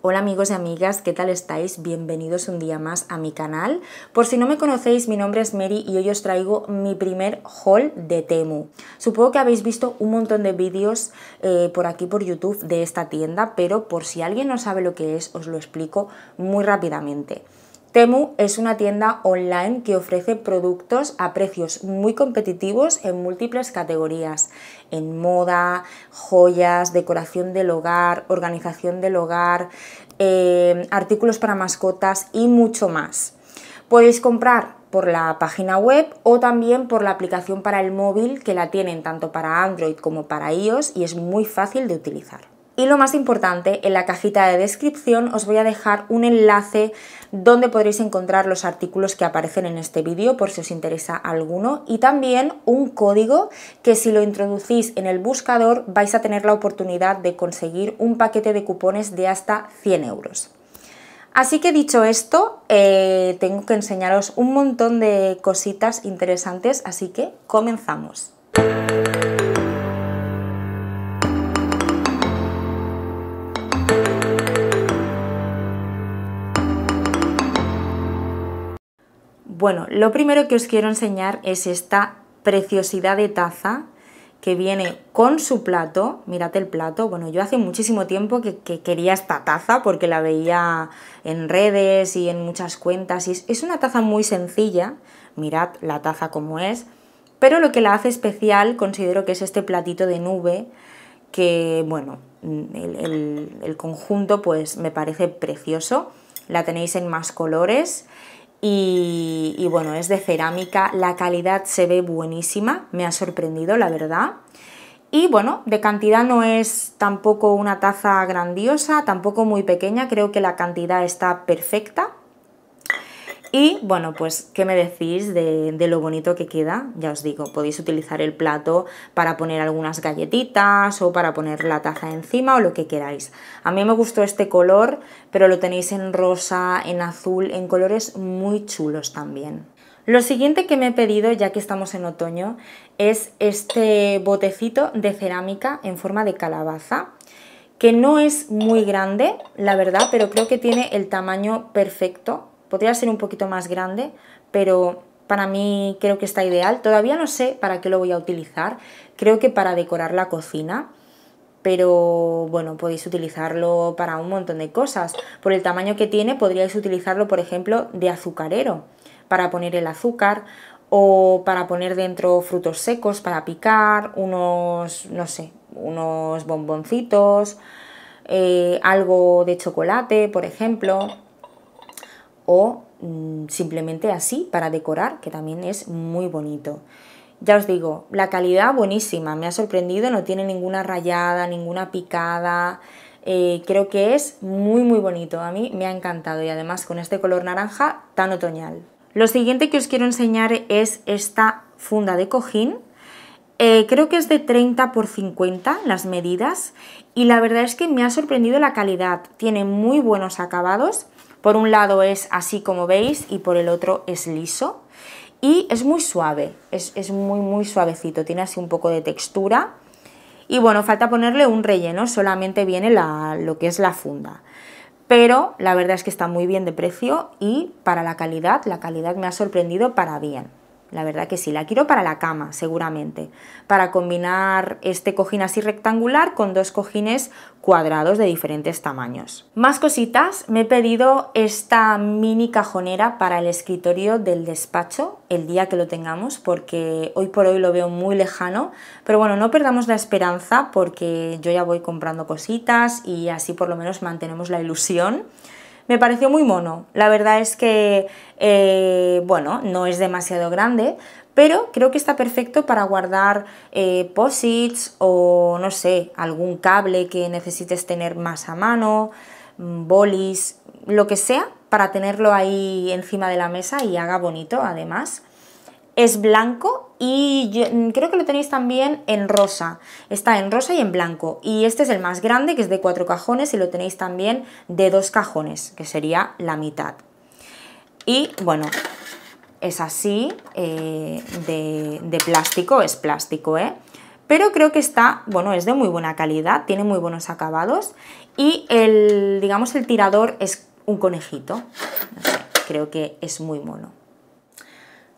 Hola amigos y amigas, ¿qué tal estáis? Bienvenidos un día más a mi canal. Por si no me conocéis, mi nombre es Mary y hoy os traigo mi primer haul de Temu. Supongo que habéis visto un montón de vídeos por aquí por YouTube de esta tienda, pero por si alguien no sabe lo que es, os lo explico muy rápidamente. Temu es una tienda online que ofrece productos a precios muy competitivos en múltiples categorías, en moda, joyas, decoración del hogar, organización del hogar, artículos para mascotas y mucho más. Podéis comprar por la página web o también por la aplicación para el móvil, que la tienen tanto para Android como para iOS y es muy fácil de utilizar. Y lo más importante, en la cajita de descripción os voy a dejar un enlace donde podréis encontrar los artículos que aparecen en este vídeo por si os interesa alguno, y también un código que si lo introducís en el buscador vais a tener la oportunidad de conseguir un paquete de cupones de hasta 100 euros. Así que dicho esto, tengo que enseñaros un montón de cositas interesantes, así que comenzamos. Bueno, lo primero que os quiero enseñar es esta preciosidad de taza que viene con su plato. Mirad el plato. Bueno, yo hace muchísimo tiempo que quería esta taza porque la veía en redes y en muchas cuentas. Y es una taza muy sencilla. Mirad la taza como es. Pero lo que la hace especial considero que es este platito de nube que, bueno, el conjunto pues me parece precioso. La tenéis en más colores. Y bueno, es de cerámica, la calidad se ve buenísima, me ha sorprendido la verdad. Y bueno, de cantidad no es tampoco una taza grandiosa, tampoco muy pequeña, creo que la cantidad está perfecta. Y bueno, pues, ¿qué me decís de lo bonito que queda? Ya os digo, podéis utilizar el plato para poner algunas galletitas o para poner la taza encima o lo que queráis. A mí me gustó este color, pero lo tenéis en rosa, en azul, en colores muy chulos también. Lo siguiente que me he pedido, ya que estamos en otoño, es este botecito de cerámica en forma de calabaza, que no es muy grande, la verdad, pero creo que tiene el tamaño perfecto. Podría ser un poquito más grande, pero para mí creo que está ideal. Todavía no sé para qué lo voy a utilizar. Creo que para decorar la cocina, pero bueno, podéis utilizarlo para un montón de cosas. Por el tamaño que tiene, podríais utilizarlo, por ejemplo, de azucarero, para poner el azúcar, o para poner dentro frutos secos, para picar, unos, no sé, unos bomboncitos, algo de chocolate, por ejemplo, o simplemente así para decorar, que también es muy bonito. Ya os digo, la calidad buenísima, me ha sorprendido, no tiene ninguna rayada, ninguna picada, creo que es muy bonito, a mí me ha encantado y además con este color naranja tan otoñal. Lo siguiente que os quiero enseñar es esta funda de cojín. Creo que es de 30 por 50 las medidas y la verdad es que me ha sorprendido la calidad, tiene muy buenos acabados. Por un lado es así como veis y por el otro es liso y es muy suave, es muy suavecito, tiene así un poco de textura y bueno, falta ponerle un relleno, solamente viene lo que es la funda. Pero la verdad es que está muy bien de precio y para la calidad me ha sorprendido para bien. La verdad que sí, la quiero para la cama seguramente, para combinar este cojín así rectangular con dos cojines cuadrados de diferentes tamaños. Más cositas, me he pedido esta mini cajonera para el escritorio del despacho el día que lo tengamos, porque hoy por hoy lo veo muy lejano, pero bueno, no perdamos la esperanza porque yo ya voy comprando cositas y así por lo menos mantenemos la ilusión. Me pareció muy mono, la verdad es que, bueno, no es demasiado grande, pero creo que está perfecto para guardar posits o, no sé, algún cable que necesites tener más a mano, bolis, lo que sea, para tenerlo ahí encima de la mesa y haga bonito además. Es blanco y creo que lo tenéis también en rosa, está en rosa y en blanco, y este es el más grande, que es de 4 cajones, y lo tenéis también de 2 cajones, que sería la mitad. Y bueno, es así, de plástico, es plástico, pero creo que está, bueno, es de muy buena calidad, tiene muy buenos acabados y digamos, el tirador es un conejito. No sé, creo que es muy mono.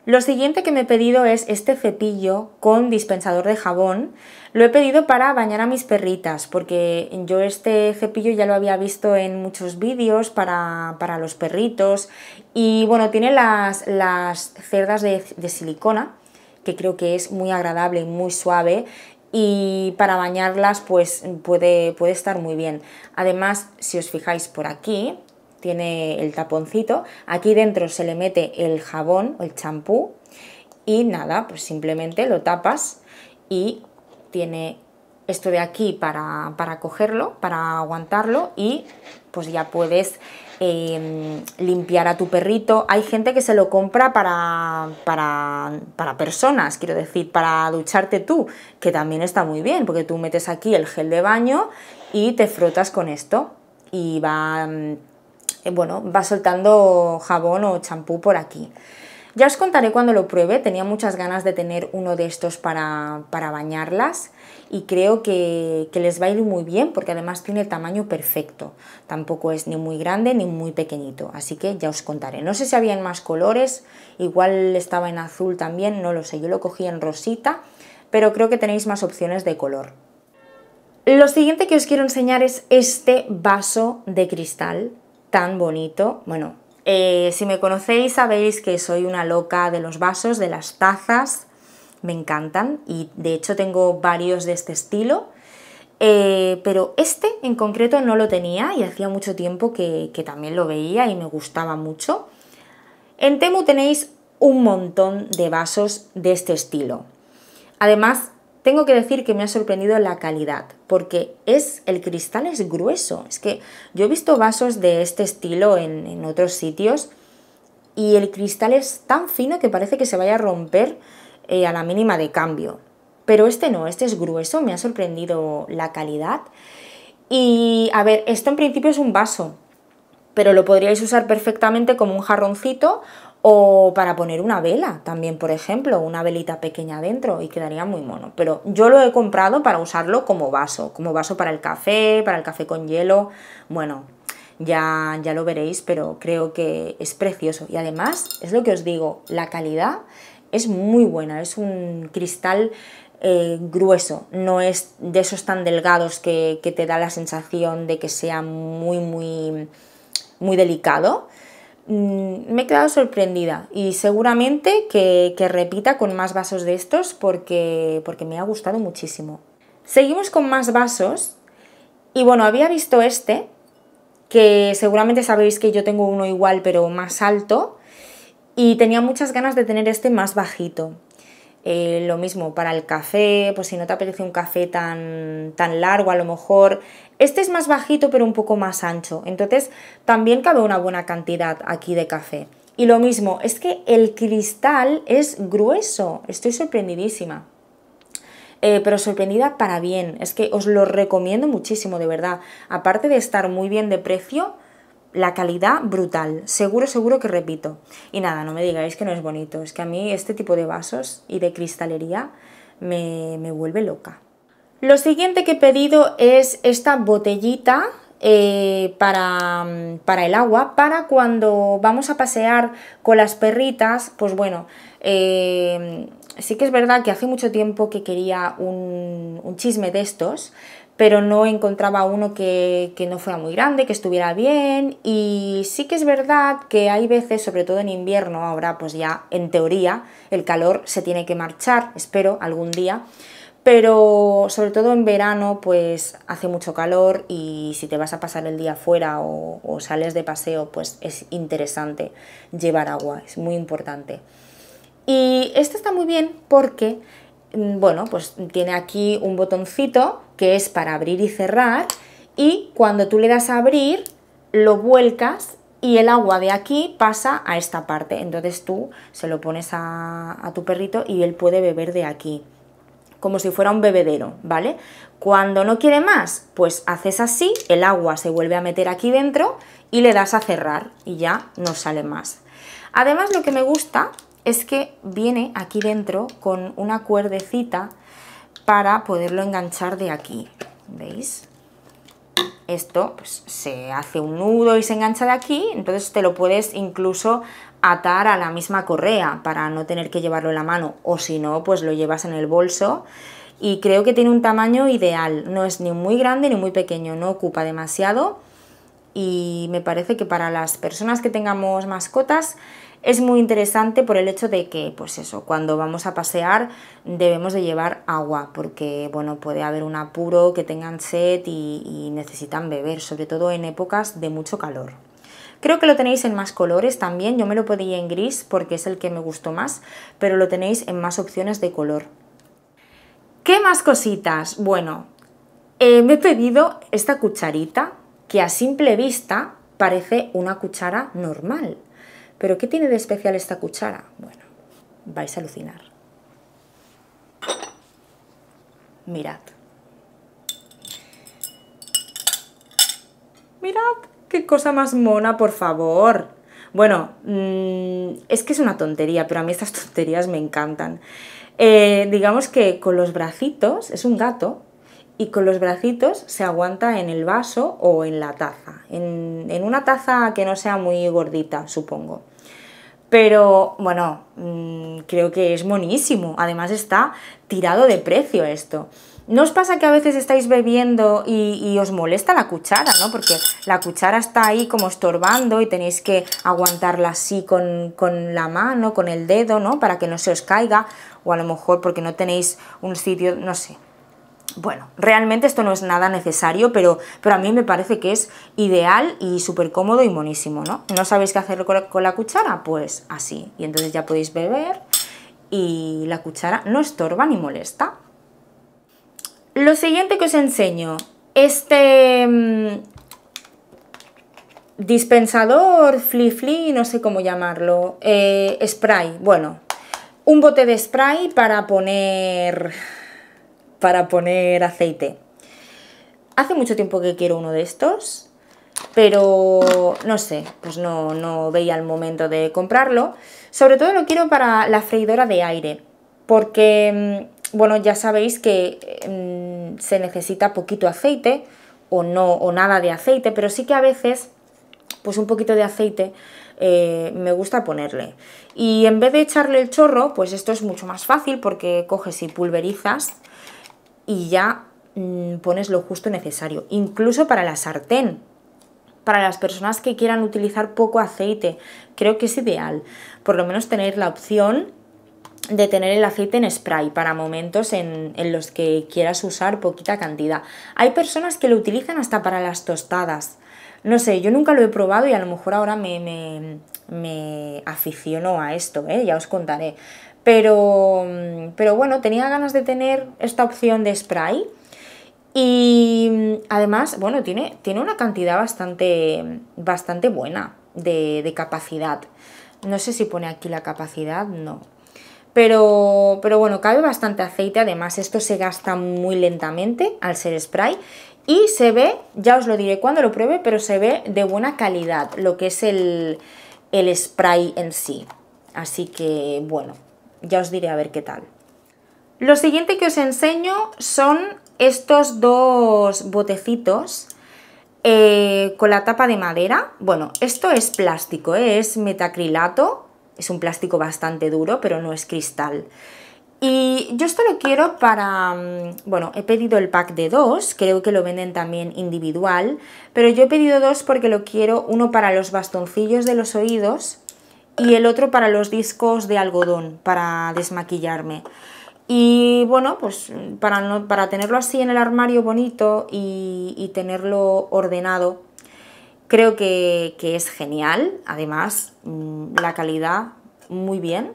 Lo siguiente que me he pedido es este cepillo con dispensador de jabón. Lo he pedido para bañar a mis perritas, porque yo este cepillo ya lo había visto en muchos vídeos para los perritos. Y bueno, tiene las cerdas de silicona, que creo que es muy agradable y muy suave. Y para bañarlas pues puede estar muy bien. Además, si os fijáis por aquí, tiene el taponcito, aquí dentro se le mete el jabón o el champú y nada, pues simplemente lo tapas y tiene esto de aquí para cogerlo, para aguantarlo y pues ya puedes limpiar a tu perrito. Hay gente que se lo compra para personas, quiero decir, para ducharte tú, que también está muy bien, porque tú metes aquí el gel de baño y te frotas con esto y bueno, va soltando jabón o champú por aquí. Ya os contaré cuando lo pruebe, tenía muchas ganas de tener uno de estos para bañarlas y creo que les va a ir muy bien porque además tiene el tamaño perfecto, tampoco es ni muy grande ni muy pequeñito, así que ya os contaré. No sé si había en más colores, igual estaba en azul también, no lo sé, yo lo cogí en rosita, pero creo que tenéis más opciones de color. Lo siguiente que os quiero enseñar es este vaso de cristal tan bonito. Bueno, si me conocéis sabéis que soy una loca de los vasos, de las tazas, me encantan y de hecho tengo varios de este estilo, pero este en concreto no lo tenía y hacía mucho tiempo que también lo veía y me gustaba mucho. En Temu tenéis un montón de vasos de este estilo. Además, tengo que decir que me ha sorprendido la calidad, porque el cristal es grueso. Es que yo he visto vasos de este estilo en otros sitios y el cristal es tan fino que parece que se vaya a romper a la mínima de cambio. Pero este no, este es grueso, me ha sorprendido la calidad. Y a ver, esto en principio es un vaso, pero lo podríais usar perfectamente como un jarroncito o para poner una vela también, por ejemplo, una velita pequeña dentro y quedaría muy mono. Pero yo lo he comprado para usarlo como vaso para el café con hielo. Bueno, ya lo veréis, pero creo que es precioso. Y además, es lo que os digo, la calidad es muy buena, es un cristal grueso, no es de esos tan delgados que te da la sensación de que sea muy delicado. Me he quedado sorprendida y seguramente que repita con más vasos de estos porque me ha gustado muchísimo. Seguimos con más vasos y bueno, había visto este, que seguramente sabéis que yo tengo uno igual pero más alto y tenía muchas ganas de tener este más bajito. Lo mismo para el café, pues si no te apetece un café tan largo a lo mejor. Este es más bajito pero un poco más ancho, entonces también cabe una buena cantidad aquí de café. Y lo mismo, es que el cristal es grueso, estoy sorprendidísima. Pero sorprendida para bien, es que os lo recomiendo muchísimo, de verdad. Aparte de estar muy bien de precio, la calidad brutal, seguro que repito. Y nada, no me digáis que no es bonito, es que a mí este tipo de vasos y de cristalería me vuelve loca. Lo siguiente que he pedido es esta botellita para el agua, para cuando vamos a pasear con las perritas, pues bueno, sí que es verdad que hace mucho tiempo que quería un chisme de estos, pero no encontraba uno que no fuera muy grande, que estuviera bien, y sí que es verdad que hay veces, sobre todo en invierno, ahora pues ya en teoría el calor se tiene que marchar, espero algún día, pero sobre todo en verano pues hace mucho calor y si te vas a pasar el día fuera o sales de paseo pues es interesante llevar agua, es muy importante. Y este está muy bien porque, bueno, pues tiene aquí un botoncito que es para abrir y cerrar y cuando tú le das a abrir lo vuelcas y el agua de aquí pasa a esta parte, entonces tú se lo pones a tu perrito y él puede beber de aquí, como si fuera un bebedero, ¿vale? Cuando no quiere más, pues haces así, el agua se vuelve a meter aquí dentro y le das a cerrar y ya no sale más. Además, lo que me gusta es que viene aquí dentro con una cuerdecita para poderlo enganchar de aquí, ¿veis? Esto pues, se hace un nudo y se engancha de aquí, entonces te lo puedes incluso atar a la misma correa para no tener que llevarlo en la mano, o si no, pues lo llevas en el bolso. Y creo que tiene un tamaño ideal, no es ni muy grande ni muy pequeño, no ocupa demasiado, y me parece que para las personas que tengamos mascotas es muy interesante por el hecho de que, pues eso, cuando vamos a pasear debemos de llevar agua, porque bueno, puede haber un apuro, que tengan sed y necesitan beber, sobre todo en épocas de mucho calor. Creo que lo tenéis en más colores también, yo me lo pedí en gris porque es el que me gustó más, pero lo tenéis en más opciones de color. ¿Qué más cositas? Bueno, me he pedido esta cucharita, que a simple vista parece una cuchara normal. ¿Pero qué tiene de especial esta cuchara? Bueno, vais a alucinar. Mirad. Mirad, qué cosa más mona, por favor. Bueno, es que es una tontería, pero a mí estas tonterías me encantan. Digamos que con los bracitos, es un gato, y con los bracitos se aguanta en el vaso o en la taza. En una taza que no sea muy gordita, supongo. Pero bueno, creo que es monísimo. Además está tirado de precio esto. ¿No os pasa que a veces estáis bebiendo y os molesta la cuchara, ¿no? Porque la cuchara está ahí como estorbando y tenéis que aguantarla así con la mano, con el dedo, ¿no? Para que no se os caiga, o a lo mejor porque no tenéis un sitio, no sé. Bueno, realmente esto no es nada necesario, pero a mí me parece que es ideal y súper cómodo y monísimo, ¿no? ¿No sabéis qué hacer con la cuchara? Pues así, y entonces ya podéis beber y la cuchara no estorba ni molesta. Lo siguiente que os enseño, este dispensador, fli, no sé cómo llamarlo, spray, bueno, un bote de spray para poner aceite. Hace mucho tiempo que quiero uno de estos, pero no sé, pues no veía el momento de comprarlo. Sobre todo lo quiero para la freidora de aire, porque, bueno, ya sabéis que se necesita poquito aceite, o nada de aceite, pero sí que a veces, pues un poquito de aceite me gusta ponerle. Y en vez de echarle el chorro, pues esto es mucho más fácil, porque coges y pulverizas y ya pones lo justo necesario, incluso para la sartén. Para las personas que quieran utilizar poco aceite, creo que es ideal, por lo menos tener la opción de tener el aceite en spray para momentos en los que quieras usar poquita cantidad. Hay personas que lo utilizan hasta para las tostadas. No sé, yo nunca lo he probado y a lo mejor ahora me aficiono a esto, ya os contaré. Pero bueno, tenía ganas de tener esta opción de spray. Y además, bueno, tiene una cantidad bastante buena de capacidad. No sé si pone aquí la capacidad, no. Pero bueno, cabe bastante aceite, además esto se gasta muy lentamente al ser spray. Y se ve, ya os lo diré cuando lo pruebe, pero se ve de buena calidad lo que es el spray en sí. Así que bueno, ya os diré a ver qué tal. Lo siguiente que os enseño son estos dos botecitos con la tapa de madera. Bueno, esto es plástico, es metacrilato, es un plástico bastante duro, pero no es cristal. Y yo esto lo quiero para, bueno, he pedido el pack de 2, creo que lo venden también individual, pero yo he pedido 2 porque lo quiero, uno para los bastoncillos de los oídos y el otro para los discos de algodón, para desmaquillarme. Y bueno, pues para tenerlo así en el armario bonito y tenerlo ordenado, creo que es genial. Además, la calidad muy bien.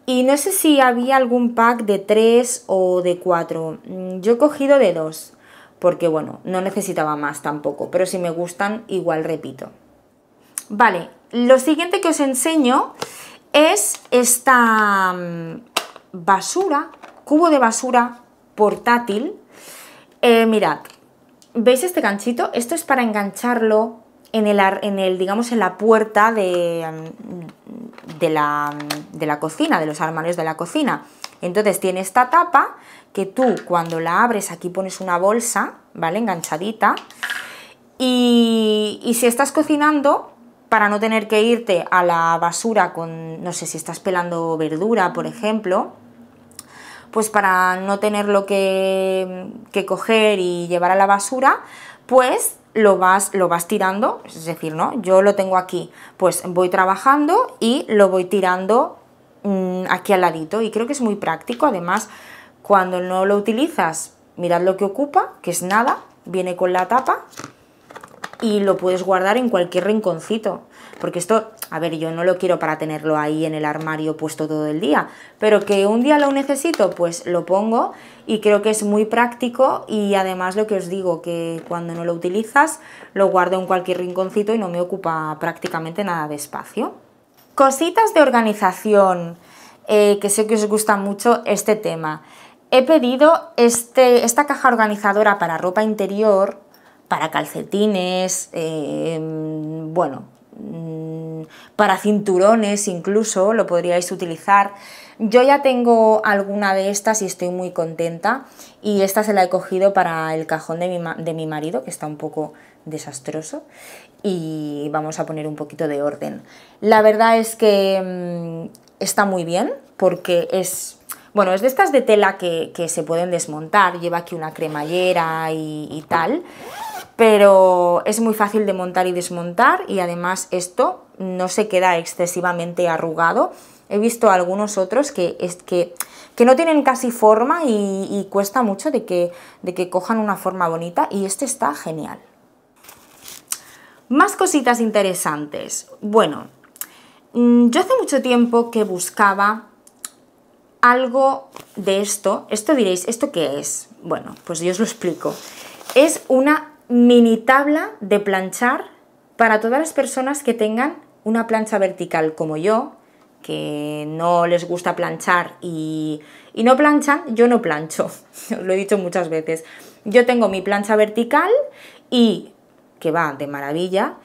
Y no sé si había algún pack de 3 o de 4. Yo he cogido de 2, porque bueno, no necesitaba más tampoco, pero si me gustan, igual repito. Vale, lo siguiente que os enseño es esta basura, cubo de basura portátil. Mirad, ¿veis este ganchito? Esto es para engancharlo digamos, en la puerta de la cocina, de los armarios de la cocina. Entonces tiene esta tapa que tú cuando la abres aquí pones una bolsa, ¿vale? Enganchadita. Y si estás cocinando, para no tener que irte a la basura con, no sé, si estás pelando verdura, por ejemplo, pues para no tenerlo que coger y llevar a la basura, pues lo vas tirando, es decir, ¿no? Yo lo tengo aquí, pues voy trabajando y lo voy tirando aquí al ladito, y creo que es muy práctico. Además, cuando no lo utilizas, mirad lo que ocupa, que es nada, viene con la tapa y lo puedes guardar en cualquier rinconcito, porque esto, a ver, yo no lo quiero para tenerlo ahí en el armario puesto todo el día, pero que un día lo necesito, pues lo pongo, y creo que es muy práctico. Y además, lo que os digo, que cuando no lo utilizas lo guardo en cualquier rinconcito y no me ocupa prácticamente nada de espacio. Cositas de organización, que sé que os gusta mucho este tema. He pedido esta caja organizadora para ropa interior, para calcetines, bueno, para cinturones incluso lo podríais utilizar. Yo ya tengo alguna de estas y estoy muy contenta, y esta se la he cogido para el cajón de mi marido, que está un poco desastroso, y vamos a poner un poquito de orden. La verdad es que está muy bien, porque es de estas de tela que se pueden desmontar, lleva aquí una cremallera y tal, pero es muy fácil de montar y desmontar, y además esto no se queda excesivamente arrugado. He visto algunos otros que no tienen casi forma y cuesta mucho de que cojan una forma bonita, y este está genial. Más cositas interesantes. Bueno, yo hace mucho tiempo que buscaba algo de esto. Esto diréis, ¿esto qué es? Bueno, pues yo os lo explico. Es una mini tabla de planchar para todas las personas que tengan una plancha vertical como yo, que no les gusta planchar y no planchan. Yo no plancho, os lo he dicho muchas veces. Yo tengo mi plancha vertical y que va de maravilla,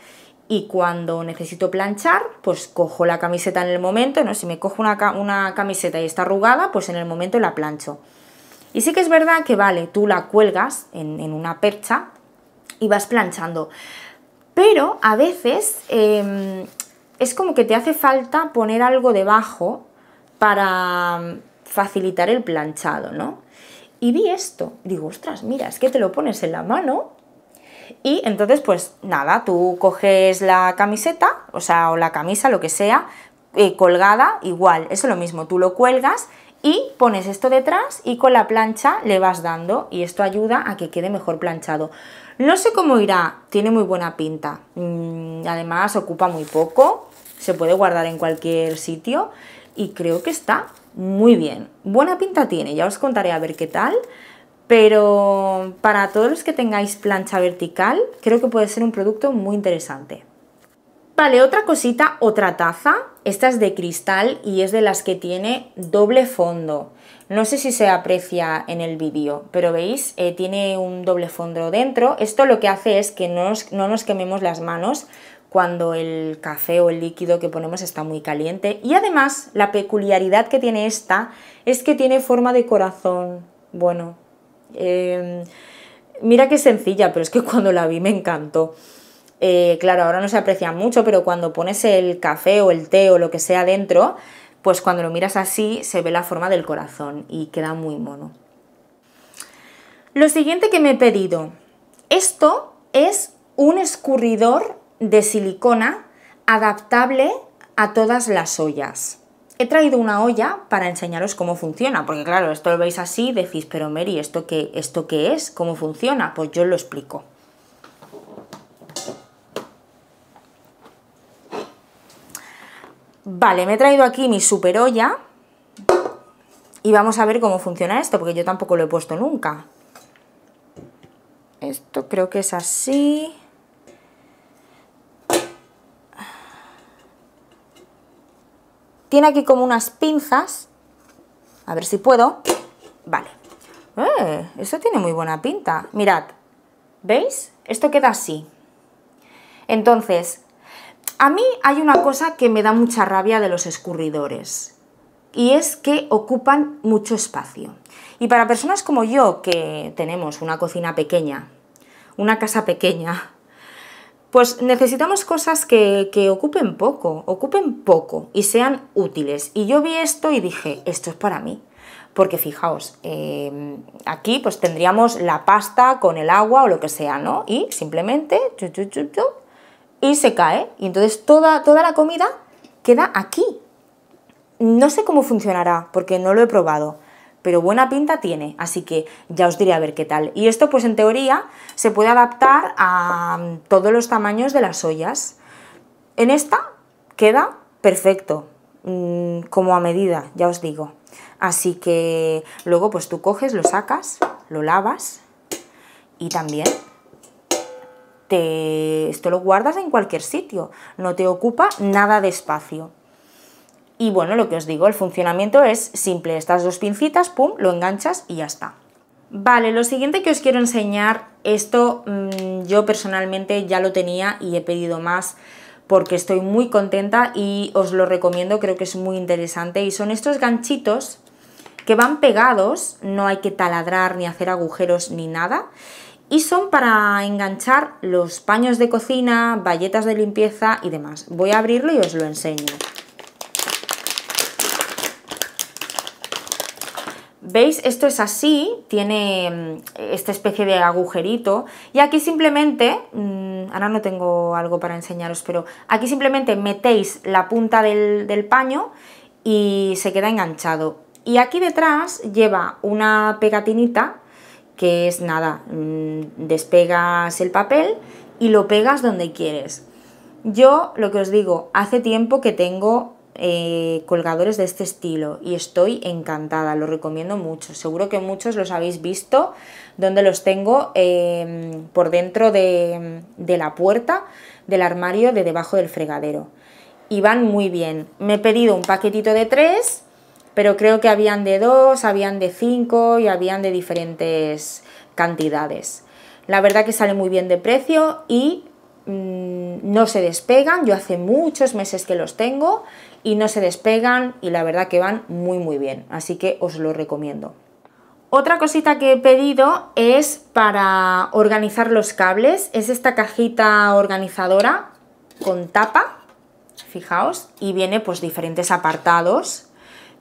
y cuando necesito planchar, pues cojo la camiseta en el momento, ¿no? Si me cojo una camiseta y está arrugada, pues en el momento la plancho. Y sí que es verdad que vale, tú la cuelgas en una percha y vas planchando, pero a veces es como que te hace falta poner algo debajo para facilitar el planchado, ¿no? Y vi esto, digo, ostras, mira, es que te lo pones en la mano. Y entonces, pues nada, tú coges la camiseta, o la camisa, lo que sea, colgada, igual, eso es lo mismo, tú lo cuelgas y pones esto detrás y con la plancha le vas dando, y esto ayuda a que quede mejor planchado. No sé cómo irá, tiene muy buena pinta, además ocupa muy poco, se puede guardar en cualquier sitio y creo que está muy bien. Buena pinta tiene, ya os contaré a ver qué tal. Pero para todos los que tengáis plancha vertical, creo que puede ser un producto muy interesante. Vale, otra cosita, otra taza. Esta es de cristal y es de las que tiene doble fondo. No sé si se aprecia en el vídeo, pero veis, tiene un doble fondo dentro. Esto lo que hace es que no nos quememos las manos cuando el café o el líquido que ponemos está muy caliente. Y además, la peculiaridad que tiene esta es que tiene forma de corazón. Bueno, mira qué sencilla, pero es que cuando la vi me encantó. Claro, ahora no se aprecia mucho, pero cuando pones el café o el té o lo que sea dentro, pues cuando lo miras así se ve la forma del corazón y queda muy mono. Lo siguiente que me he pedido, esto es un escurridor de silicona adaptable a todas las ollas. He traído una olla para enseñaros cómo funciona, porque claro, esto lo veis así y decís, pero Mary, ¿esto qué es? ¿Cómo funciona? Pues yo os lo explico. Vale, me he traído aquí mi super olla y vamos a ver cómo funciona esto, porque yo tampoco lo he puesto nunca. Esto creo que es así. Tiene aquí como unas pinzas, a ver si puedo. Vale, esto tiene muy buena pinta. Mirad, ¿veis? Esto queda así. Entonces, a mí hay una cosa que me da mucha rabia de los escurridores, y es que ocupan mucho espacio. Y para personas como yo, que tenemos una cocina pequeña, una casa pequeña, pues necesitamos cosas que ocupen poco y sean útiles. Y yo vi esto y dije, esto es para mí. Porque fijaos, aquí pues tendríamos la pasta con el agua o lo que sea, ¿no? Y simplemente, y se cae. Y entonces toda la comida queda aquí. No sé cómo funcionará, porque no lo he probado, pero buena pinta tiene, así que ya os diré a ver qué tal. Y esto pues en teoría se puede adaptar a todos los tamaños de las ollas. En esta queda perfecto, como a medida, ya os digo. Así que luego pues tú coges, lo sacas, lo lavas y también esto lo guardas en cualquier sitio, no te ocupa nada de espacio. Y bueno, lo que os digo, el funcionamiento es simple, estas dos pincitas, pum, lo enganchas y ya está. Vale, lo siguiente que os quiero enseñar, esto yo personalmente ya lo tenía y he pedido más porque estoy muy contenta y os lo recomiendo, creo que es muy interesante, y son estos ganchitos que van pegados, no hay que taladrar ni hacer agujeros ni nada, y son para enganchar los paños de cocina, bayetas de limpieza y demás. Voy a abrirlo y os lo enseño. ¿Veis? Esto es así, tiene esta especie de agujerito y aquí simplemente, ahora no tengo algo para enseñaros, pero aquí simplemente metéis la punta del paño y se queda enganchado. Y aquí detrás lleva una pegatinita que es nada, despegas el papel y lo pegas donde quieres. Yo, lo que os digo, hace tiempo que tengo colgadores de este estilo y estoy encantada, lo recomiendo mucho. Seguro que muchos los habéis visto, donde los tengo por dentro de la puerta del armario de debajo del fregadero. Y van muy bien. Me he pedido un paquetito de 3, pero creo que habían de 2, habían de 5 y habían de diferentes cantidades. La verdad que sale muy bien de precio y no se despegan. Yo hace muchos meses que los tengo y no se despegan y la verdad que van muy bien, así que os lo recomiendo. Otra cosita que he pedido es para organizar los cables, es esta cajita organizadora con tapa, fijaos, y viene pues diferentes apartados.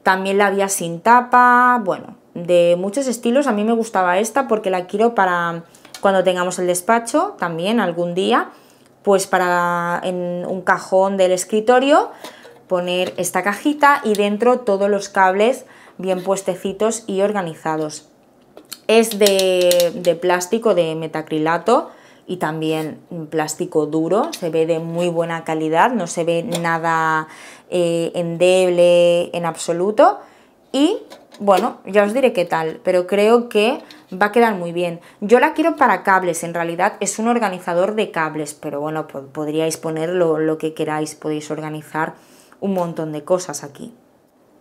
También la había sin tapa, bueno, de muchos estilos. A mí me gustaba esta porque la quiero para cuando tengamos el despacho, también algún día, pues para en un cajón del escritorio poner esta cajita y dentro todos los cables bien puestecitos y organizados. Es de plástico, de metacrilato y también plástico duro, se ve de muy buena calidad, no se ve nada endeble en absoluto y bueno, ya os diré qué tal, pero creo que va a quedar muy bien. Yo la quiero para cables, en realidad es un organizador de cables, pero bueno, podríais poner lo que queráis, podéis organizar un montón de cosas aquí.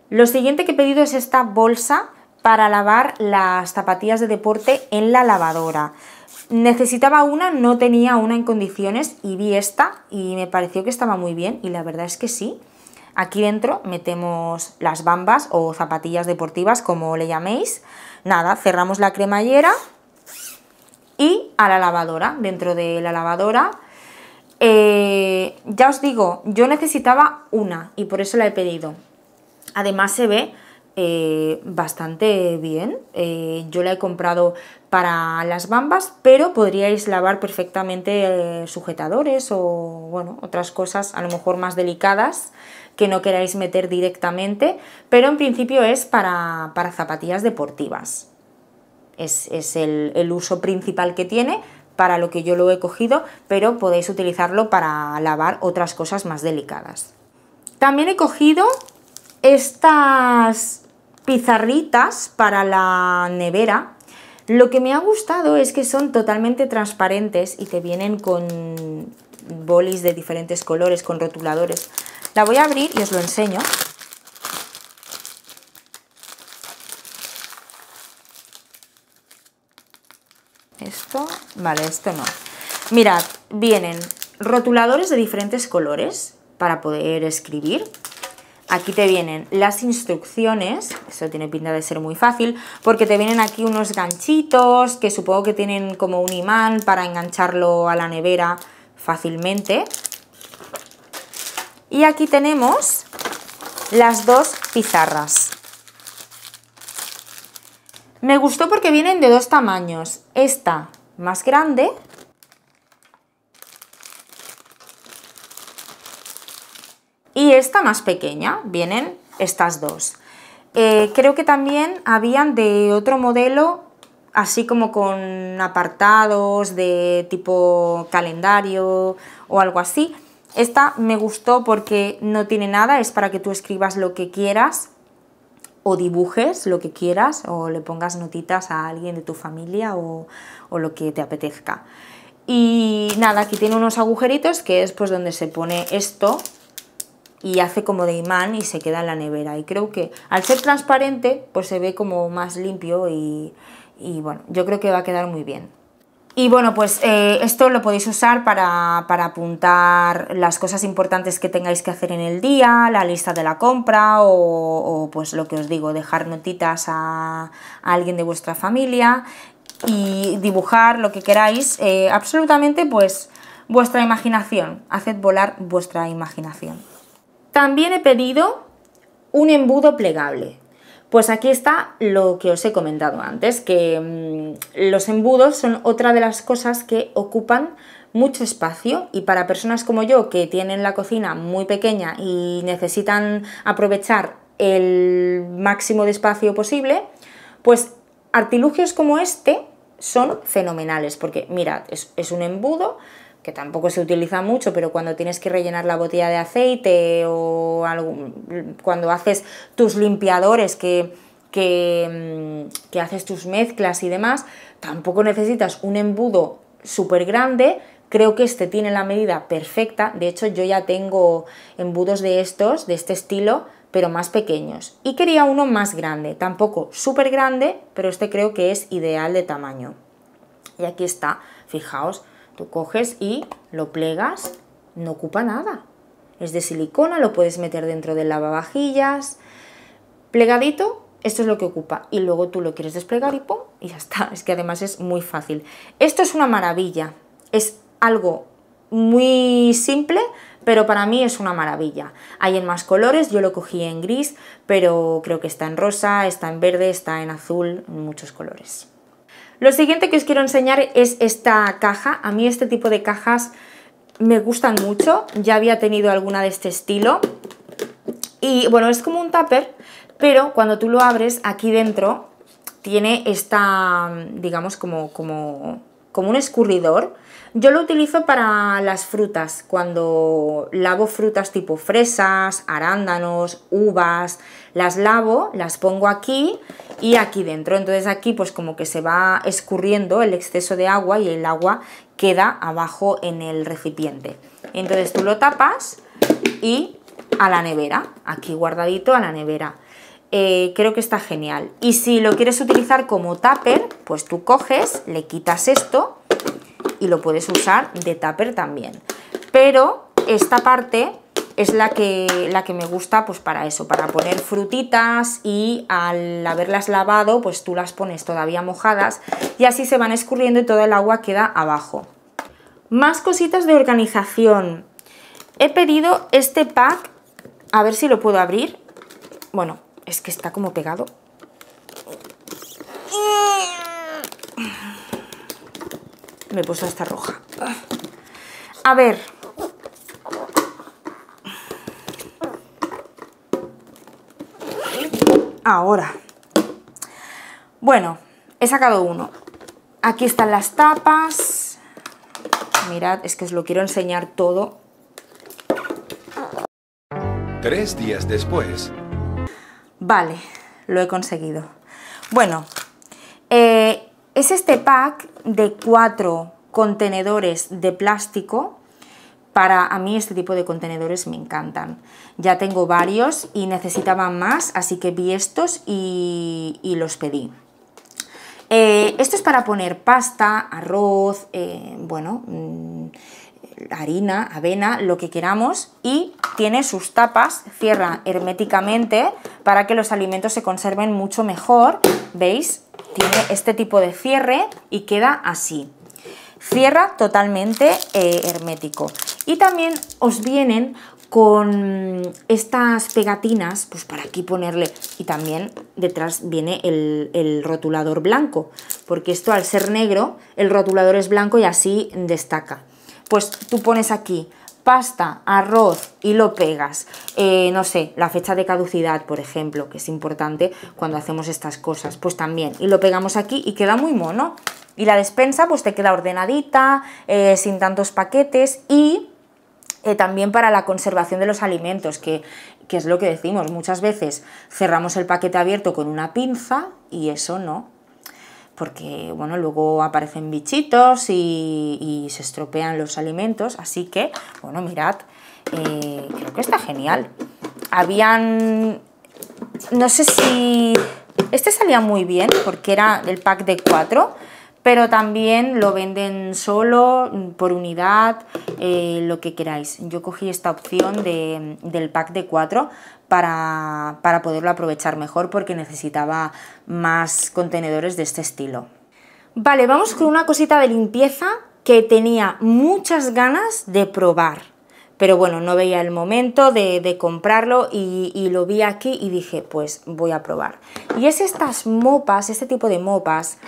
Lo siguiente que he pedido es esta bolsa para lavar las zapatillas de deporte en la lavadora. Necesitaba una, no tenía una en condiciones y vi esta y me pareció que estaba muy bien y la verdad es que sí. Aquí dentro metemos las bambas o zapatillas deportivas, como le llaméis. Nada, cerramos la cremallera y a la lavadora. Dentro de la lavadora, ya os digo, yo necesitaba una y por eso la he pedido. Además se ve bastante bien. Yo la he comprado para las bambas, pero podríais lavar perfectamente sujetadores o bueno, otras cosas a lo mejor más delicadas que no queráis meter directamente, pero en principio es para zapatillas deportivas. Es el uso principal que tiene, para lo que yo lo he cogido, pero podéis utilizarlo para lavar otras cosas más delicadas. También he cogido estas pizarritas para la nevera. Lo que me ha gustado es que son totalmente transparentes y te vienen con bolis de diferentes colores, con rotuladores. La voy a abrir y os lo enseño. Esto, vale, esto no. Mirad, vienen rotuladores de diferentes colores para poder escribir. Aquí te vienen las instrucciones, eso tiene pinta de ser muy fácil, porque te vienen aquí unos ganchitos que supongo que tienen como un imán para engancharlo a la nevera fácilmente. Y aquí tenemos las dos pizarras. Me gustó porque vienen de dos tamaños, esta más grande y esta más pequeña, vienen estas dos. Creo que también habían de otro modelo, así como con apartados de tipo calendario o algo así. Esta me gustó porque no tiene nada, es para que tú escribas lo que quieras o dibujes lo que quieras o le pongas notitas a alguien de tu familia o lo que te apetezca. Y nada, aquí tiene unos agujeritos que es pues donde se pone esto y hace como de imán y se queda en la nevera, y creo que al ser transparente pues se ve como más limpio y bueno, yo creo que va a quedar muy bien. Y bueno, pues esto lo podéis usar para apuntar las cosas importantes que tengáis que hacer en el día, la lista de la compra o pues lo que os digo, dejar notitas a alguien de vuestra familia y dibujar lo que queráis, absolutamente pues vuestra imaginación, haced volar vuestra imaginación. También he pedido un embudo plegable. Pues aquí está lo que os he comentado antes, que los embudos son otra de las cosas que ocupan mucho espacio, y para personas como yo que tienen la cocina muy pequeña y necesitan aprovechar el máximo de espacio posible, pues artilugios como este son fenomenales, porque mirad, es un embudo que tampoco se utiliza mucho, pero cuando tienes que rellenar la botella de aceite o cuando haces tus limpiadores, que haces tus mezclas y demás, tampoco necesitas un embudo súper grande. Creo que este tiene la medida perfecta. De hecho, yo ya tengo embudos de estos, de este estilo, pero más pequeños. Y quería uno más grande, tampoco súper grande, pero este creo que es ideal de tamaño. Y aquí está, fijaos. Tú coges y lo plegas, no ocupa nada. Es de silicona, lo puedes meter dentro del lavavajillas. Plegadito, esto es lo que ocupa. Y luego tú lo quieres desplegar y ¡pum! Y ya está. Es que además es muy fácil. Esto es una maravilla. Es algo muy simple, pero para mí es una maravilla. Hay en más colores, yo lo cogí en gris, pero creo que está en rosa, está en verde, está en azul, en muchos colores. Lo siguiente que os quiero enseñar es esta caja. A mí este tipo de cajas me gustan mucho, ya había tenido alguna de este estilo. Y bueno, es como un tupper, pero cuando tú lo abres, aquí dentro tiene esta, digamos, como un escurridor. Yo lo utilizo para las frutas, cuando lavo frutas tipo fresas, arándanos, uvas, las lavo, las pongo aquí y aquí dentro. Entonces aquí pues como que se va escurriendo el exceso de agua y el agua queda abajo en el recipiente. Entonces tú lo tapas y a la nevera, aquí guardadito a la nevera. Creo que está genial. Y si lo quieres utilizar como tupper, pues tú coges, le quitas esto y lo puedes usar de tupper también. Pero esta parte es la que me gusta pues para eso, para poner frutitas, y al haberlas lavado pues tú las pones todavía mojadas y así se van escurriendo y todo el agua queda abajo. Más cositas de organización. He pedido este pack, a ver si lo puedo abrir. Bueno, es que está como pegado. Me he puesto esta roja. A ver. Ahora. Bueno, he sacado uno. Aquí están las tapas. Mirad, es que os lo quiero enseñar todo. 3 días después. Vale, lo he conseguido. Bueno, es este pack de 4 contenedores de plástico. A mí este tipo de contenedores me encantan. Ya tengo varios y necesitaba más, así que vi estos y los pedí. Esto es para poner pasta, arroz, bueno, harina, avena, lo que queramos, y tiene sus tapas, cierra herméticamente para que los alimentos se conserven mucho mejor. ¿Veis? Tiene este tipo de cierre y queda así. Cierra totalmente hermético. Y también os vienen con estas pegatinas, pues para aquí ponerle, y también detrás viene el rotulador blanco, porque esto al ser negro, el rotulador es blanco y así destaca. Pues tú pones aquí pasta, arroz y lo pegas, no sé, la fecha de caducidad, por ejemplo, que es importante cuando hacemos estas cosas, pues también, y lo pegamos aquí y queda muy mono. Y la despensa pues te queda ordenadita, sin tantos paquetes, y también para la conservación de los alimentos, que es lo que decimos, muchas veces cerramos el paquete abierto con una pinza y eso no, porque bueno, luego aparecen bichitos y se estropean los alimentos, así que, bueno, mirad, creo que está genial. No sé si... Este salía muy bien porque era el pack de 4, pero también lo venden solo, por unidad, lo que queráis. Yo cogí esta opción del pack de 4 para poderlo aprovechar mejor, porque necesitaba más contenedores de este estilo. Vale, vamos con una cosita de limpieza que tenía muchas ganas de probar, pero bueno, no veía el momento de comprarlo y lo vi aquí y dije, pues voy a probar. Y es estas mopas, este tipo de mopas,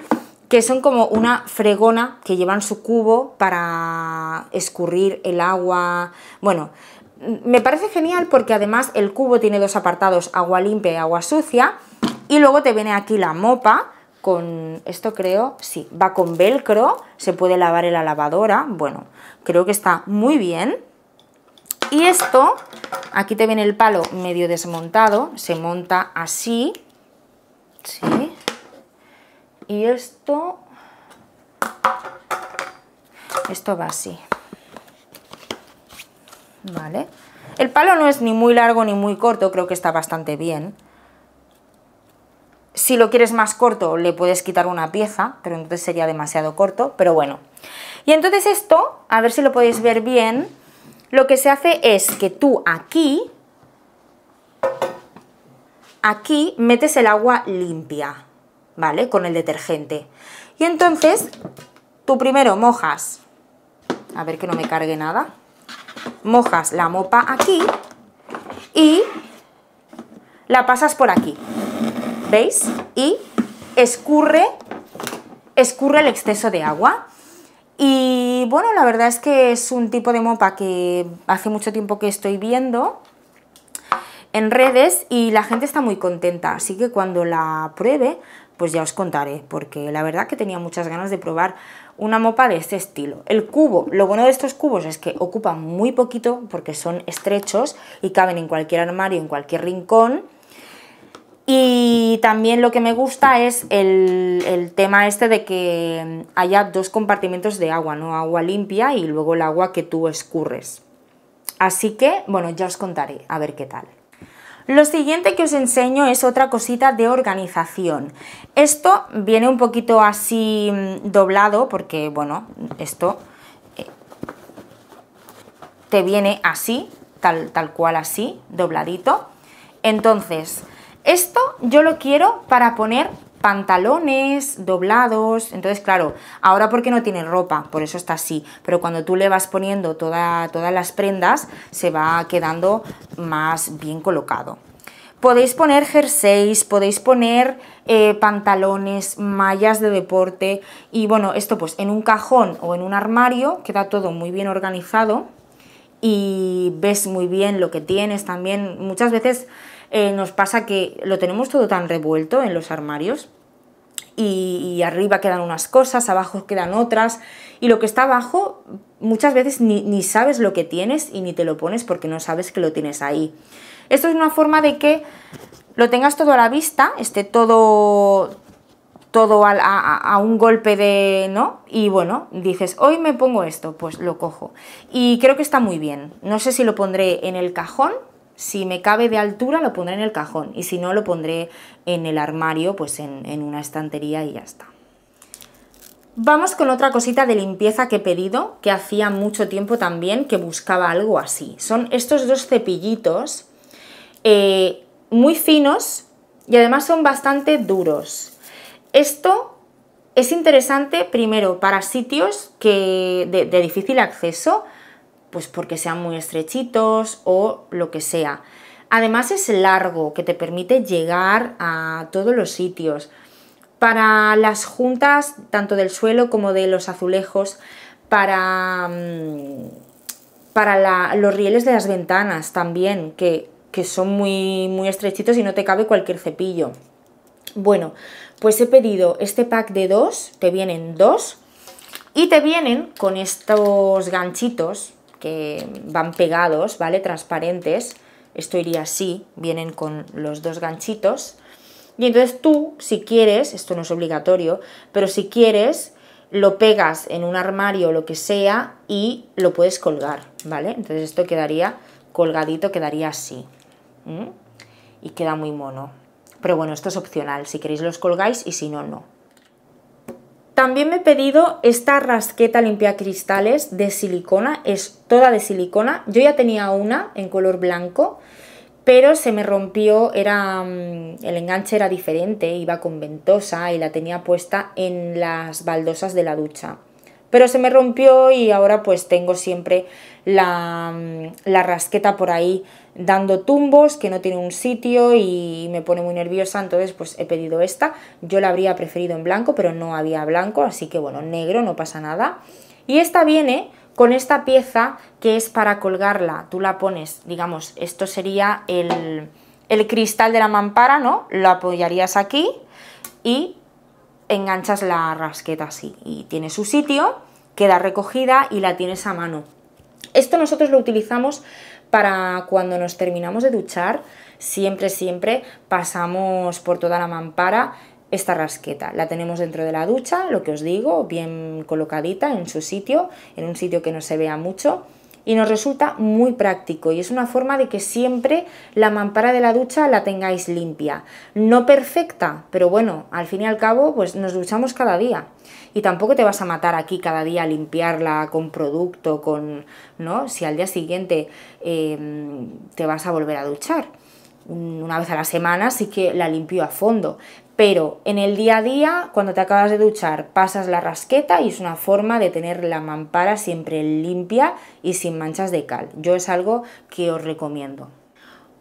que son como una fregona que llevan su cubo para escurrir el agua. Bueno, me parece genial porque además el cubo tiene dos apartados, agua limpia y agua sucia, y luego te viene aquí la mopa con, esto creo, sí, va con velcro, se puede lavar en la lavadora. Bueno, creo que está muy bien. Y esto, aquí te viene el palo medio desmontado, se monta así, ¿sí? Y esto va así, ¿vale? El palo no es ni muy largo ni muy corto, creo que está bastante bien. Si lo quieres más corto, le puedes quitar una pieza, pero entonces sería demasiado corto, pero bueno. Y entonces esto, a ver si lo podéis ver bien, lo que se hace es que tú aquí metes el agua limpia, ¿vale? Con el detergente. Y entonces tú primero mojas, a ver que no me cargue nada, mojas la mopa aquí y la pasas por aquí, ¿veis? Y escurre el exceso de agua. Y bueno, la verdad es que es un tipo de mopa que hace mucho tiempo que estoy viendo en redes y la gente está muy contenta, así que cuando la pruebe pues ya os contaré, porque la verdad que tenía muchas ganas de probar una mopa de este estilo. El cubo, lo bueno de estos cubos es que ocupan muy poquito porque son estrechos y caben en cualquier armario, en cualquier rincón. Y también lo que me gusta es el tema este de que haya dos compartimentos de agua, ¿no? Agua limpia y luego el agua que tú escurres. Así que, bueno, ya os contaré, a ver qué tal. Lo siguiente que os enseño es otra cosita de organización. Esto viene un poquito así doblado porque, bueno, esto te viene así, tal cual así, dobladito. Entonces, esto yo lo quiero para poner pantalones doblados. Entonces, claro, ahora porque no tiene ropa, por eso está así, pero cuando tú le vas poniendo todas las prendas, se va quedando más bien colocado. Podéis poner jerseys, podéis poner pantalones, mallas de deporte, y bueno, esto pues en un cajón o en un armario queda todo muy bien organizado y ves muy bien lo que tienes también. Muchas veces nos pasa que lo tenemos todo tan revuelto en los armarios y arriba quedan unas cosas, abajo quedan otras, y lo que está abajo muchas veces ni sabes lo que tienes y ni te lo pones porque no sabes que lo tienes ahí. Esto es una forma de que lo tengas todo a la vista, esté todo a un golpe de, ¿no? Y bueno, dices, hoy me pongo esto, pues lo cojo. Y creo que está muy bien. No sé si lo pondré en el cajón. Si me cabe de altura lo pondré en el cajón y si no lo pondré en el armario, pues en una estantería y ya está. Vamos con otra cosita de limpieza que he pedido, que hacía mucho tiempo también que buscaba algo así. Son estos dos cepillitos muy finos y además son bastante duros. Esto es interesante primero para sitios de difícil acceso, pues porque sean muy estrechitos o lo que sea. Además es largo, que te permite llegar a todos los sitios. Para las juntas, tanto del suelo como de los azulejos, para los rieles de las ventanas también, que son muy estrechitos y no te cabe cualquier cepillo. Bueno, pues he pedido este pack de 2, te vienen 2 y te vienen con estos ganchitos que van pegados, ¿vale? Transparentes. Esto iría así, vienen con los 2 ganchitos. Y entonces tú, si quieres, esto no es obligatorio, pero si quieres, lo pegas en un armario o lo que sea y lo puedes colgar, ¿vale? Entonces esto quedaría colgadito, quedaría así. Y queda muy mono. Pero bueno, esto es opcional, si queréis los colgáis y si no, no. También me he pedido esta rasqueta limpiacristales de silicona, es toda de silicona. Yo ya tenía una en color blanco, pero se me rompió, el enganche era diferente, iba con ventosa y la tenía puesta en las baldosas de la ducha. Pero se me rompió y ahora pues tengo siempre la rasqueta por ahí dando tumbos, que no tiene un sitio y me pone muy nerviosa, entonces pues he pedido esta. Yo la habría preferido en blanco, pero no había blanco, así que bueno, negro, no pasa nada. Y esta viene con esta pieza que es para colgarla, tú la pones, digamos, esto sería el cristal de la mampara, ¿no? Lo apoyarías aquí y enganchas la rasqueta así y tiene su sitio, queda recogida y la tienes a mano. Esto nosotros lo utilizamos para cuando nos terminamos de duchar, siempre pasamos por toda la mampara esta rasqueta. La tenemos dentro de la ducha, lo que os digo, bien colocadita en su sitio, en un sitio que no se vea mucho, y nos resulta muy práctico y es una forma de que siempre la mampara de la ducha la tengáis limpia. No perfecta, pero bueno, al fin y al cabo pues nos duchamos cada día y tampoco te vas a matar aquí cada día a limpiarla con producto, ¿no? Si al día siguiente te vas a volver a duchar. Una vez a la semana sí que la limpio a fondo, pero en el día a día, cuando te acabas de duchar, pasas la rasqueta y es una forma de tener la mampara siempre limpia y sin manchas de cal. Yo es algo que os recomiendo.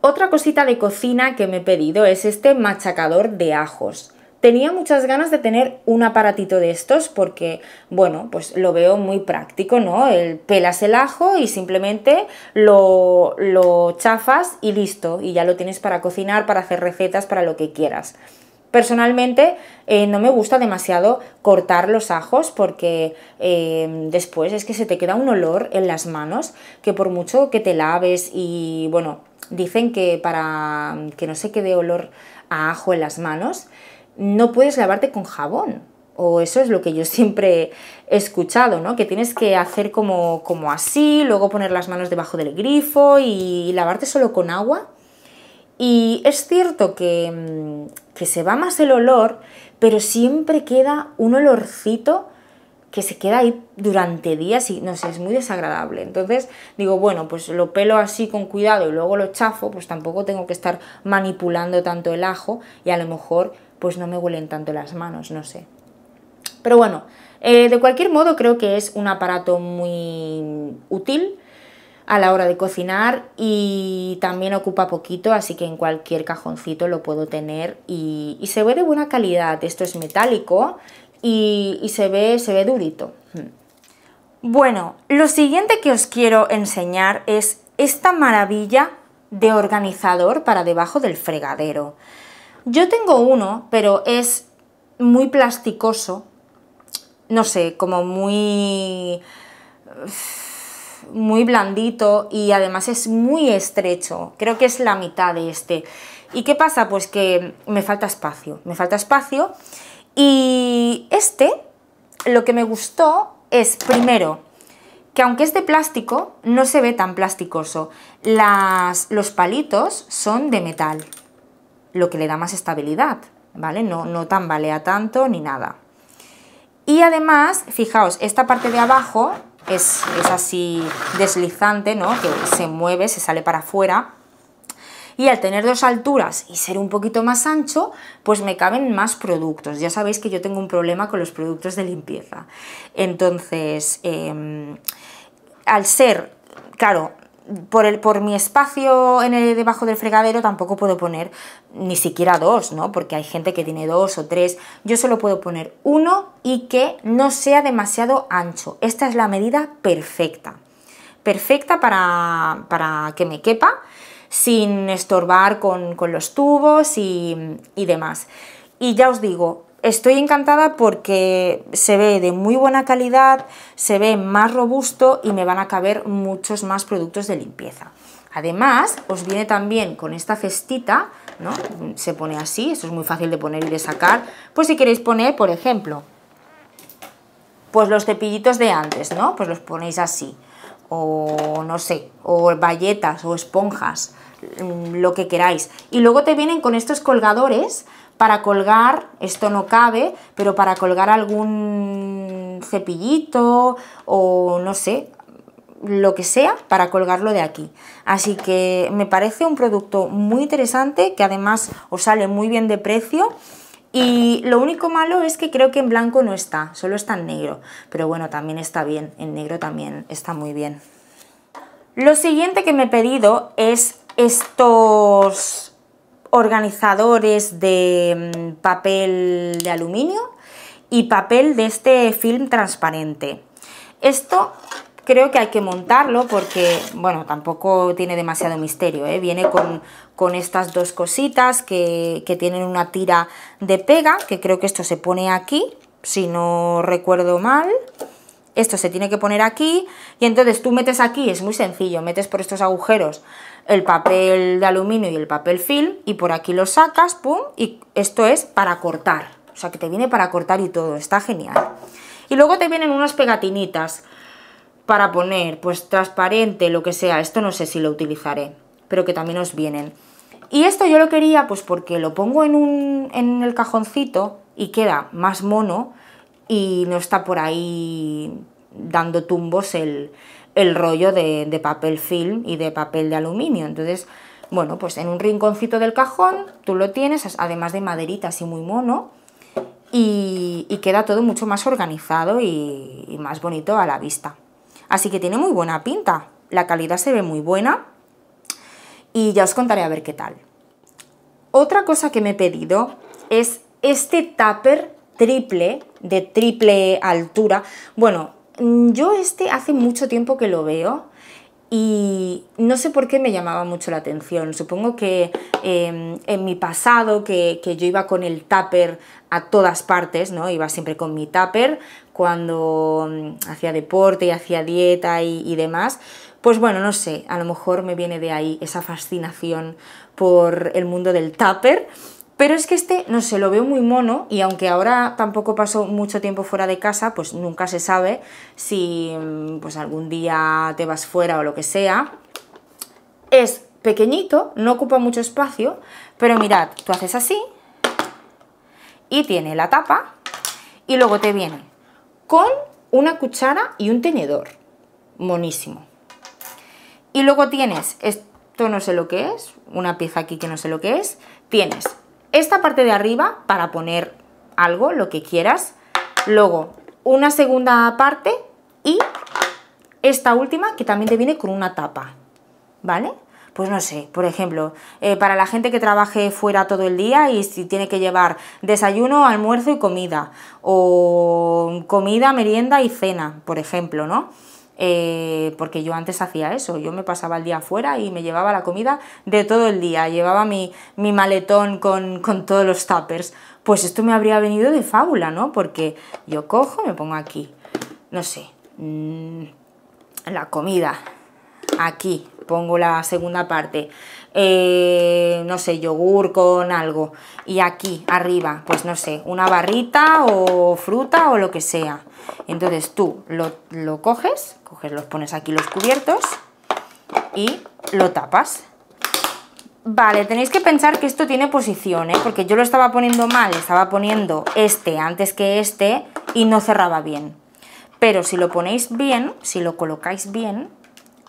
Otra cosita de cocina que me he pedido es este machacador de ajos. Tenía muchas ganas de tener un aparatito de estos porque, bueno, pues lo veo muy práctico, ¿no? Pelas el ajo y simplemente lo chafas y listo, y ya lo tienes para cocinar, para hacer recetas, para lo que quieras. Personalmente no me gusta demasiado cortar los ajos porque después es que se te queda un olor en las manos que por mucho que te laves y bueno, dicen que para que no se quede olor a ajo en las manos no puedes lavarte con jabón, o eso es lo que yo siempre he escuchado, ¿no? Que tienes que hacer como así, luego poner las manos debajo del grifo y lavarte solo con agua. Y es cierto que se va más el olor, pero siempre queda un olorcito que se queda ahí durante días y no sé, es muy desagradable. Entonces digo, bueno, pues lo pelo así con cuidado y luego lo chafo, pues tampoco tengo que estar manipulando tanto el ajo y a lo mejor pues no me huelen tanto las manos, no sé. Pero bueno, de cualquier modo creo que es un aparato muy útil a la hora de cocinar y también ocupa poquito, así que en cualquier cajoncito lo puedo tener y se ve de buena calidad. Esto es metálico y se ve durito. Bueno, lo siguiente que os quiero enseñar es esta maravilla de organizador para debajo del fregadero. Yo tengo uno, pero es muy plasticoso, no sé, como muy blandito y además es muy estrecho, creo que es la mitad de este. ¿Y qué pasa? Pues que me falta espacio y lo que me gustó es, primero, que aunque es de plástico, no se ve tan plasticoso. Los palitos son de metal, lo que le da más estabilidad, ¿vale? No tambalea tanto ni nada. Y además, fijaos, esta parte de abajo es así deslizante, ¿no? Que se mueve, se sale para afuera. Y al tener dos alturas y ser un poquito más ancho, pues me caben más productos. Ya sabéis que yo tengo un problema con los productos de limpieza. Entonces, al ser, claro, por mi espacio debajo del fregadero tampoco puedo poner ni siquiera dos, ¿no? Porque hay gente que tiene 2 o 3. Yo solo puedo poner uno y que no sea demasiado ancho. Esta es la medida perfecta. Perfecta para que me quepa, sin estorbar con los tubos y demás. Y ya os digo, estoy encantada porque se ve de muy buena calidad, se ve más robusto y me van a caber muchos más productos de limpieza. Además, os viene también con esta cestita, ¿no? Se pone así, esto es muy fácil de poner y de sacar. Pues si queréis poner, por ejemplo, pues los cepillitos de antes, ¿no? Pues los ponéis así. O no sé, o bayetas o esponjas, lo que queráis. Y luego te vienen con estos colgadores para colgar, esto no cabe, pero para colgar algún cepillito o no sé, lo que sea, para colgarlo de aquí. Así que me parece un producto muy interesante, que además os sale muy bien de precio. Y lo único malo es que creo que en blanco no está, solo está en negro. Pero bueno, también está bien, en negro también está muy bien. Lo siguiente que me he pedido es estos organizadores de papel de aluminio y papel de este film transparente. Esto creo que hay que montarlo porque, bueno, tampoco tiene demasiado misterio, ¿eh? Viene con estas dos cositas que tienen una tira de pega, que creo que esto se pone aquí, si no recuerdo mal. Esto se tiene que poner aquí y entonces tú metes aquí, es muy sencillo, metes por estos agujeros el papel de aluminio y el papel film y por aquí lo sacas, pum, y esto es para cortar, o sea que te viene para cortar y todo, está genial. Y luego te vienen unas pegatinitas para poner, pues transparente, lo que sea, esto no sé si lo utilizaré, pero que también os vienen. Y esto yo lo quería pues porque lo pongo en el cajoncito y queda más mono y no está por ahí dando tumbos el rollo de papel film y de papel de aluminio. Entonces, bueno, pues en un rinconcito del cajón tú lo tienes, además de maderita así muy mono, y queda todo mucho más organizado y más bonito a la vista. Así que tiene muy buena pinta, la calidad se ve muy buena y ya os contaré a ver qué tal. Otra cosa que me he pedido es este tupper triple, de triple altura. Bueno, yo hace mucho tiempo que lo veo y no sé por qué me llamaba mucho la atención. Supongo que en mi pasado, que yo iba con el tupper a todas partes, ¿no? Iba siempre con mi tupper cuando hacía deporte y hacía dieta y demás. Pues bueno, no sé, a lo mejor me viene de ahí esa fascinación por el mundo del tupper. Pero es que no sé, lo veo muy mono y aunque ahora tampoco paso mucho tiempo fuera de casa, pues nunca se sabe si pues algún día te vas fuera o lo que sea. Es pequeñito, no ocupa mucho espacio, pero mirad, tú haces así y tiene la tapa y luego te viene con una cuchara y un tenedor, monísimo. Y luego tienes, esto no sé lo que es, una pieza aquí que no sé lo que es, tienes esta parte de arriba para poner algo, lo que quieras, luego una segunda parte y esta última que también te viene con una tapa, ¿vale? Pues no sé, por ejemplo, para la gente que trabaje fuera todo el día y si tiene que llevar desayuno, almuerzo y comida, o comida, merienda y cena, por ejemplo, ¿no? Porque yo antes hacía eso, yo me pasaba el día afuera y me llevaba la comida de todo el día, llevaba mi maletón con todos los tuppers. Pues esto me habría venido de fábula, ¿no? Porque yo cojo, me pongo aquí, no sé, la comida, aquí pongo la segunda parte, no sé, yogur con algo, y aquí arriba, pues no sé, una barrita o fruta o lo que sea. Entonces tú lo coges, los pones aquí los cubiertos y lo tapas. Vale, tenéis que pensar que esto tiene posición, ¿eh? Porque yo lo estaba poniendo mal, estaba poniendo este antes que este y no cerraba bien. Pero si lo ponéis bien, si lo colocáis bien,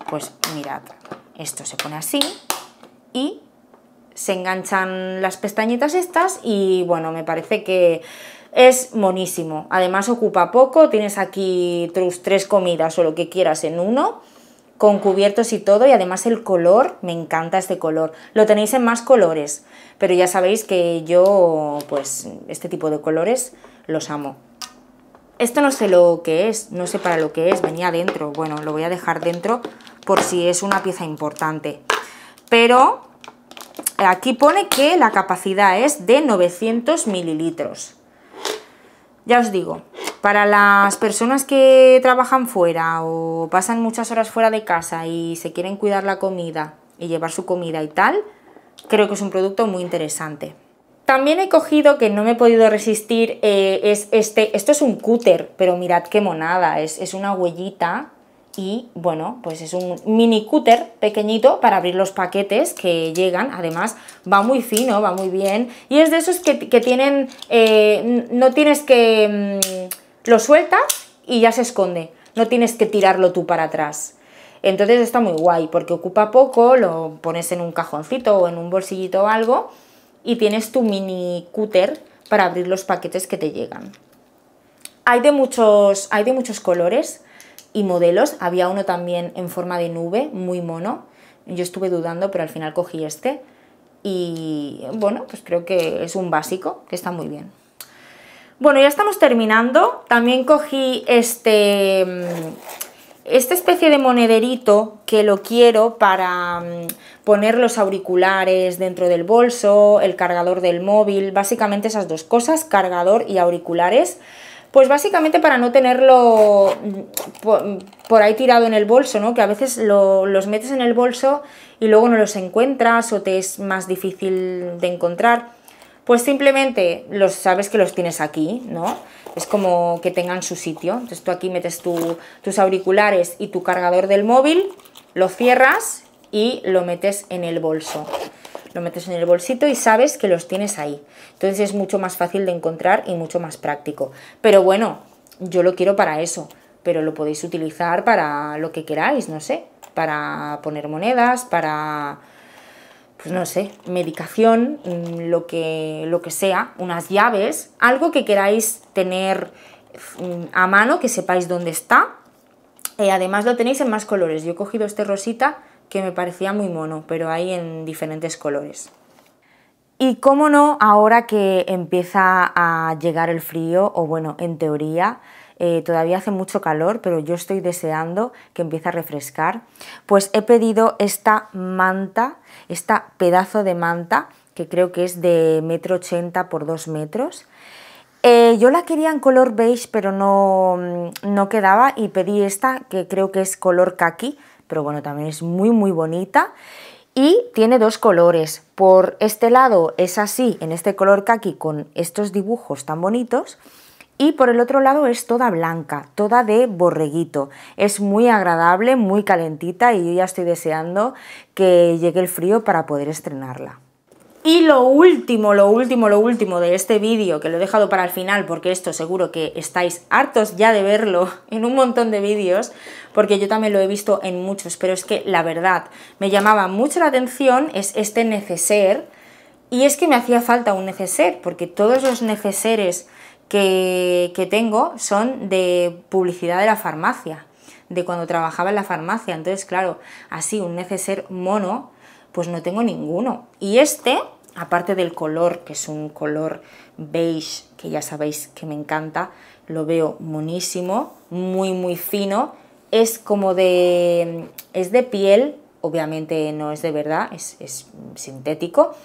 pues mirad, esto se pone así y se enganchan las pestañitas estas y bueno, me parece que es monísimo. Además ocupa poco, tienes aquí tus 3 comidas o lo que quieras en uno, con cubiertos y todo, y además el color, me encanta este color. Lo tenéis en más colores, pero ya sabéis que yo, pues, este tipo de colores los amo. Esto no sé lo que es, no sé para lo que es, venía dentro. Bueno, lo voy a dejar dentro por si es una pieza importante. Pero aquí pone que la capacidad es de 900 mililitros. Ya os digo, para las personas que trabajan fuera o pasan muchas horas fuera de casa y se quieren cuidar la comida y llevar su comida y tal, creo que es un producto muy interesante. También he cogido, que no me he podido resistir, esto es un cúter, pero mirad qué monada, es una huellita y bueno, pues es un mini cúter pequeñito para abrir los paquetes que llegan. Además va muy fino, va muy bien y es de esos que tienen, no tienes que, lo sueltas y ya se esconde, no tienes que tirarlo tú para atrás. Entonces está muy guay porque ocupa poco, lo pones en un cajoncito o en un bolsillito o algo y tienes tu mini cúter para abrir los paquetes que te llegan. Hay de muchos colores y modelos. Había uno también en forma de nube, muy mono. Yo estuve dudando, pero al final cogí este. Y bueno, pues creo que es un básico, que está muy bien. Bueno, ya estamos terminando. También cogí esta especie de monederito que lo quiero para poner los auriculares dentro del bolso, el cargador del móvil, básicamente esas dos cosas, cargador y auriculares. Pues básicamente para no tenerlo por ahí tirado en el bolso, ¿no? Que a veces los metes en el bolso y luego no los encuentras o te es más difícil de encontrar. Pues simplemente sabes que los tienes aquí, ¿no? Es como que tengan su sitio. Entonces tú aquí metes tus auriculares y tu cargador del móvil, lo cierras y lo metes en el bolso. Lo metes en el bolsito y sabes que los tienes ahí. Entonces es mucho más fácil de encontrar y mucho más práctico. Pero bueno, yo lo quiero para eso, pero lo podéis utilizar para lo que queráis, no sé, para poner monedas, para, pues no sé, medicación, lo que sea, unas llaves, algo que queráis tener a mano, que sepáis dónde está. Además lo tenéis en más colores. Yo he cogido este rosita que me parecía muy mono, pero hay en diferentes colores. Y cómo no, ahora que empieza a llegar el frío, o bueno, en teoría, todavía hace mucho calor, pero yo estoy deseando que empiece a refrescar, pues he pedido esta manta, esta pedazo de manta, que creo que es de 1,80 m por 2 metros. Yo la quería en color beige, pero no quedaba, y pedí esta, que creo que es color caqui, pero bueno, también es muy muy bonita. Y tiene dos colores. Por este lado es así, en este color caqui, con estos dibujos tan bonitos. Y por el otro lado es toda blanca, toda de borreguito. Es muy agradable, muy calentita y yo ya estoy deseando que llegue el frío para poder estrenarla. Y lo último de este vídeo, que lo he dejado para el final porque esto seguro que estáis hartos ya de verlo en un montón de vídeos, porque yo también lo he visto en muchos, pero es que la verdad me llamaba mucho la atención, es este neceser. Y es que me hacía falta un neceser, porque todos los neceseres que tengo son de publicidad de la farmacia, de cuando trabajaba en la farmacia. Entonces, claro, así un neceser mono, pues no tengo ninguno. Y este, aparte del color, que es un color beige, que ya sabéis que me encanta, lo veo monísimo, muy muy fino, es como es de piel, obviamente no es de verdad, es sintético,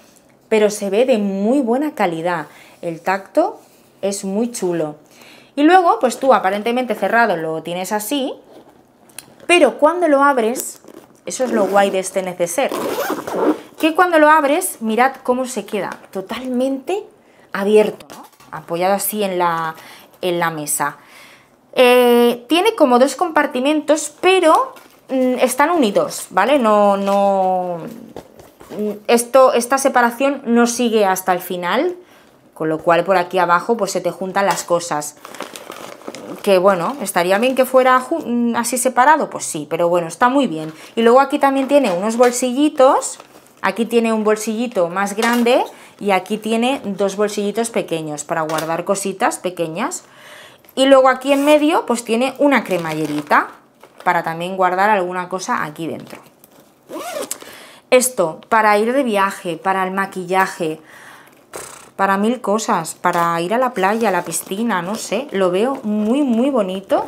pero se ve de muy buena calidad, el tacto es muy chulo. Y luego, pues tú aparentemente cerrado lo tienes así, pero cuando lo abres, eso es lo guay de este neceser, que cuando lo abres, mirad cómo se queda, totalmente abierto, ¿no? Apoyado así en la mesa. Tiene como dos compartimentos, pero están unidos, ¿vale? Esta separación no sigue hasta el final, con lo cual por aquí abajo pues se te juntan las cosas. que bueno, estaría bien que fuera así separado, pues sí, pero bueno, está muy bien. Y luego aquí también tiene unos bolsillitos, aquí tiene un bolsillito más grande y aquí tiene dos bolsillitos pequeños para guardar cositas pequeñas. Y luego aquí en medio pues tiene una cremallerita para también guardar alguna cosa aquí dentro. Esto para ir de viaje, para el maquillaje, para mil cosas, para ir a la playa, a la piscina, no sé, lo veo muy bonito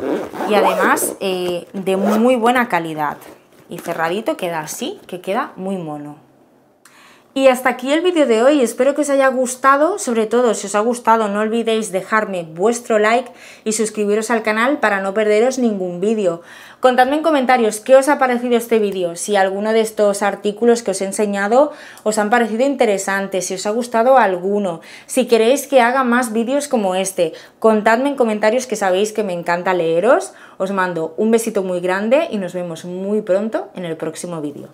y además de muy buena calidad. Y cerradito queda así, que queda muy mono. Y hasta aquí el vídeo de hoy, espero que os haya gustado, sobre todo si os ha gustado no olvidéis dejarme vuestro like y suscribiros al canal para no perderos ningún vídeo. Contadme en comentarios qué os ha parecido este vídeo, si alguno de estos artículos que os he enseñado os han parecido interesantes, si os ha gustado alguno, si queréis que haga más vídeos como este. Contadme en comentarios que sabéis que me encanta leeros. Os mando un besito muy grande y nos vemos muy pronto en el próximo vídeo.